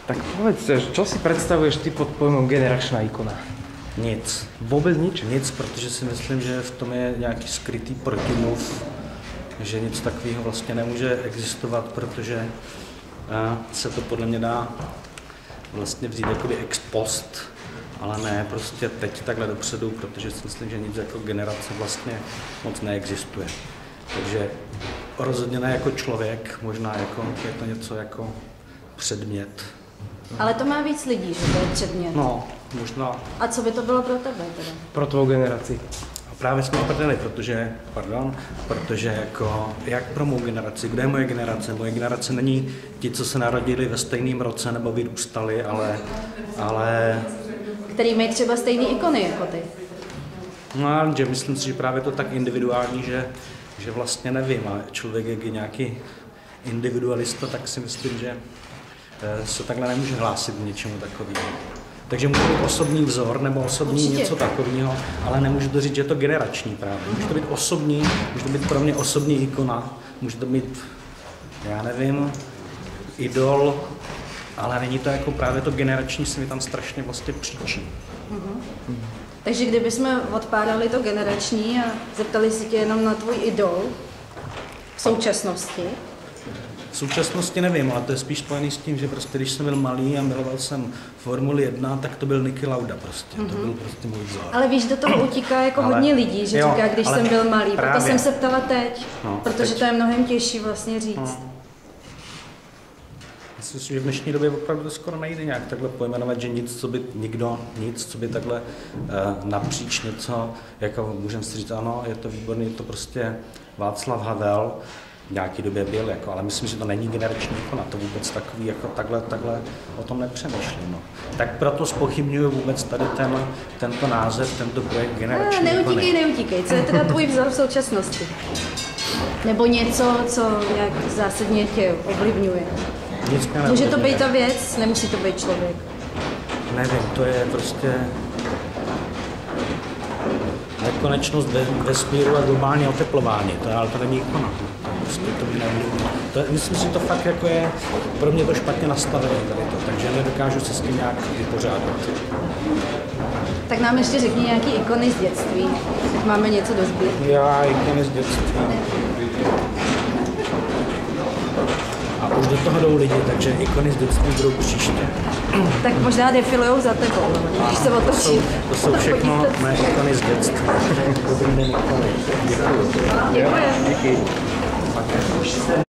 Tak povedz, čo si predstavuješ ty pod pojmem generačná ikona? Nic. Vůbec nič? Nic, protože si myslím, že v tom je nějaký skrytý protimluv, že nic takového vlastně nemůže existovat, protože se to podle mě dá vlastně vzít jakoby ex post, ale ne prostě teď takhle dopředu, protože si myslím, že nic jako generace vlastně moc neexistuje. Takže rozhodně ne jako člověk, možná jako, je to něco jako předmět. Ale to má víc lidí, že to je předmět. No, možná. A co by to bylo pro tebe teda? Pro tvou generaci. A právě jsme prdeli, protože jako, jak pro mou generaci, kde je moje generace? Moje generace není ti, co se narodili ve stejném roce nebo vyrůstali, ale Který mají třeba stejný ikony jako ty. no, že myslím si, že právě to tak individuální, že vlastně nevím, a člověk jak je nějaký individualista, tak si myslím, že se takhle nemůže hlásit k něčemu takovému. Takže může být osobní vzor nebo osobní Určitě. něco takového, ale nemůžu to říct, že je to generační právě. Může to být osobní, může to být pro mě osobní ikona, může to být, já nevím, idol, ale není to jako právě to generační, se mi tam strašně vlastně příčí. Takže kdybychom odpárali to generační a zeptali si tě jenom na tvůj idol v současnosti, V současnosti nevím, ale to je spíš spojený s tím, že prostě když jsem byl malý a miloval jsem Formuli 1, tak to byl Niki Lauda prostě. To byl prostě můj vzor. ale víš, do toho utíká jako Ale- hodně lidí, že jo, říká, když ale jsem byl malý, proto právě. jsem se ptala teď, No, protože teď. to je mnohem těžší vlastně říct. Myslím si, že v dnešní době opravdu to skoro nejde nějak takhle pojmenovat, že nic, co by nikdo, nic, co by takhle napříč něco, jako můžeme si říct, ano, je to výborný, je to prostě Václav Havel, v nějaké době byl, jako, ale myslím, že to není generační ikona, to vůbec takový, jako takhle o tom nepřemýšlím. No. Tak proto zpochybňuji vůbec tady tento název, tento projekt generační ikony. Neutíkej, co je teda tvůj vzor v současnosti? Nebo něco, co nějak zásadně tě ovlivňuje? Nic mě Může to neovlivňuje. být ta věc, nemusí to být člověk. Nevím, to je prostě nekonečnost vesmíru a globální oteplování, to je alternativní ikona. Prostě to by neovlivnilo. Myslím si, že to fakt jako je pro mě to špatně nastavené tady to, takže nedokážu se s tím nějak vypořádat. Tak nám ještě řekni nějaký ikony z dětství, teď máme něco do sbírky. Já ikony z dětství. A už do toho jdou lidi, takže ikony z dětství budou příště. Tak možná defilujou za tebou, když se To otočí. jsou všechno mé ikony z dětství. Dobrý den, ikony. Děkuju. Děkujeme. Díky.